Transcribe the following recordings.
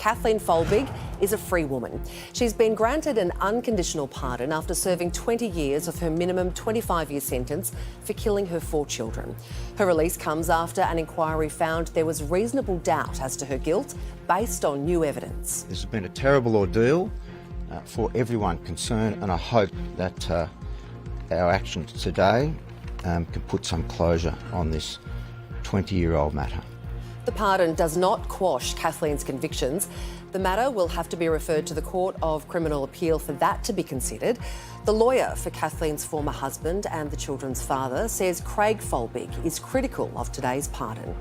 Kathleen Folbigg is a free woman. She's been granted an unconditional pardon after serving 20 years of her minimum 25-year sentence for killing her 4 children. Her release comes after an inquiry found there was reasonable doubt as to her guilt based on new evidence. This has been a terrible ordeal for everyone concerned, and I hope that our actions today can put some closure on this 20-year-old matter. The pardon does not quash Kathleen's convictions. The matter will have to be referred to the Court of Criminal Appeal for that to be considered. The lawyer for Kathleen's former husband and the children's father says Craig Folbigg is critical of today's pardon.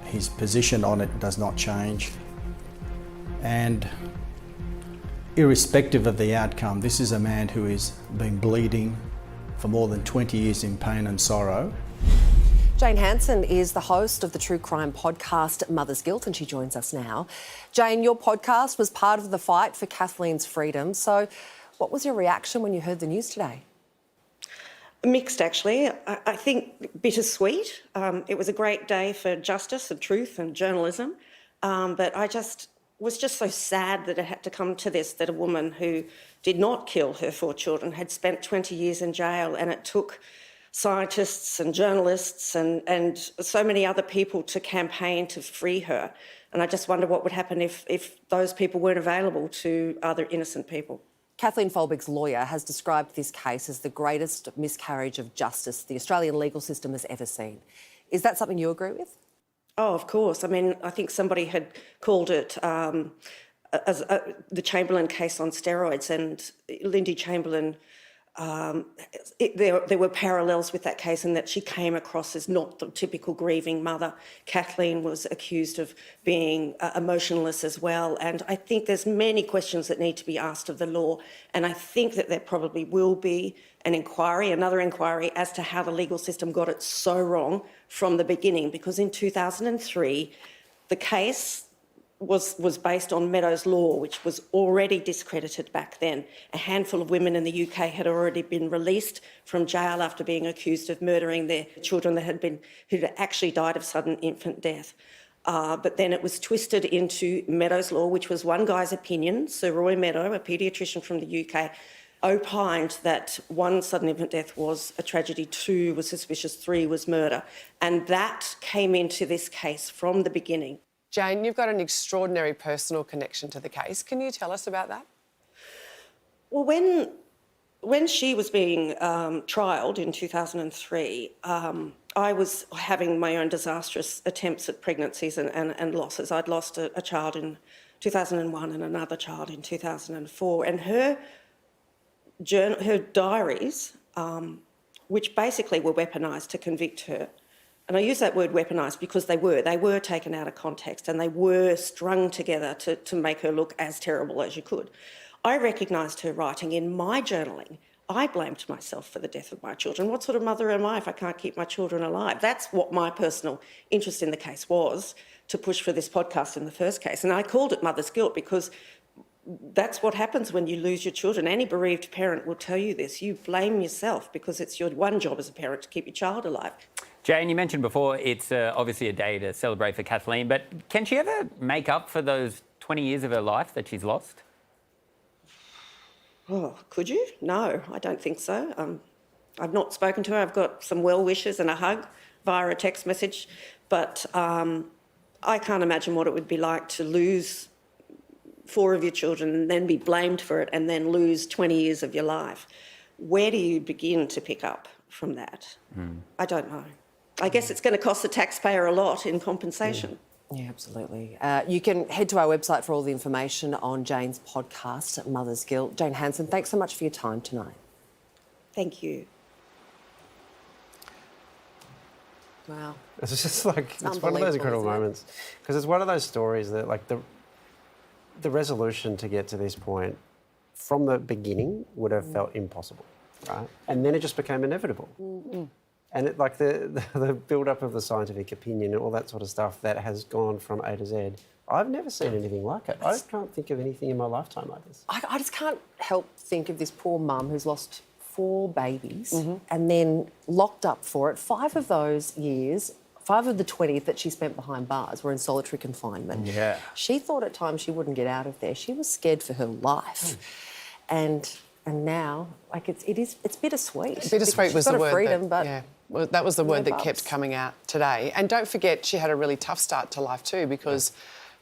His position on it does not change, and irrespective of the outcome, this is a man who has been bleeding for more than 20 years in pain and sorrow. Jane Hansen is the host of the true crime podcast Mother's Guilt, and she joins us now. Jane, your podcast was part of the fight for Kathleen's freedom. So what was your reaction when you heard the news today? Mixed, actually. I think bittersweet. It was a great day for justice and truth and journalism, but I was just so sad that it had to come to this, that a woman who did not kill her 4 children had spent 20 years in jail, and it took scientists and journalists and so many other people to campaign to free her. And I just wonder what would happen if those people weren't available to other innocent people. Kathleen Folbigg's lawyer has described this case as the greatest miscarriage of justice the Australian legal system has ever seen. Is that something you agree with? Oh, of course. I mean, I think somebody had called it as the Chamberlain case on steroids, and Lindy Chamberlain, there were parallels with that case in that she came across as not the typical grieving mother. Kathleen was accused of being emotionless as well, and I think there's many questions that need to be asked of the law, and I think that there probably will be another inquiry as to how the legal system got it so wrong from the beginning, because in 2003 the case was based on Meadows law, which was already discredited back then. A handful of women in the UK had already been released from jail after being accused of murdering their children who'd actually died of sudden infant death. But then it was twisted into Meadows law, which was one guy's opinion. Sir Roy Meadow, a paediatrician from the UK, opined that 1 sudden infant death was a tragedy, 2 was suspicious, 3 was murder. And that came into this case from the beginning. Jane, you've got an extraordinary personal connection to the case. Can you tell us about that? Well, when she was being trialled in 2003, I was having my own disastrous attempts at pregnancies and losses. I'd lost a child in 2001 and another child in 2004. And her diaries, which basically were weaponised to convict her, and I use that word weaponised because they were taken out of context, and they were strung together to make her look as terrible as you could. I recognised her writing in my journaling. I blamed myself for the death of my children. What sort of mother am I if I can't keep my children alive? That's what my personal interest in the case was, to push for this podcast in the first case. And I called it Mother's Guilt because that's what happens when you lose your children. Any bereaved parent will tell you this. You blame yourself because it's your one job as a parent to keep your child alive. Jane, you mentioned before it's obviously a day to celebrate for Kathleen, but can she ever make up for those 20 years of her life that she's lost? Oh, could you? No, I don't think so. I've not spoken to her. I've got some well wishes and a hug via a text message, but I can't imagine what it would be like to lose 4 of your children and then be blamed for it and then lose 20 years of your life. Where do you begin to pick up from that? I don't know. I guess it's going to cost the taxpayer a lot in compensation. Yeah, absolutely. You can head to our website for all the information on Jane's podcast, Mother's Guilt. Jane Hansen, thanks so much for your time tonight. Thank you. Wow. It's just like, it's one of those incredible moments. Because it's one of those stories that, like, the resolution to get to this point from the beginning would have felt impossible, right? And then it just became inevitable. And it, like the build-up of the scientific opinion and all that sort of stuff that has gone from A to Z, I've never seen anything like it. I can't think of anything in my lifetime like this. I just can't help think of this poor mum who's lost 4 babies and then locked up for it. 5 of those years 5 of the 20 that she spent behind bars were in solitary confinement. Yeah. She thought at times she wouldn't get out of there. She was scared for her life. And now, like, it's bittersweet. Bittersweet She's was got the a word. freedom, but Yeah. Well, that was the word that bumps. kept coming out today. And don't forget, she had a really tough start to life too, because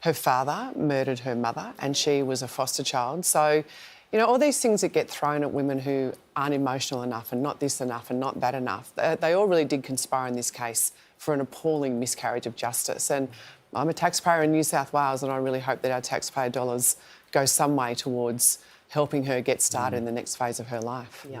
her father murdered her mother and she was a foster child. So, you know, all these things that get thrown at women who aren't emotional enough and not this enough and not that enough, they all really did conspire in this case for an appalling miscarriage of justice. And I'm a taxpayer in New South Wales, and I really hope that our taxpayer dollars go some way towards helping her get started in the next phase of her life. yeah.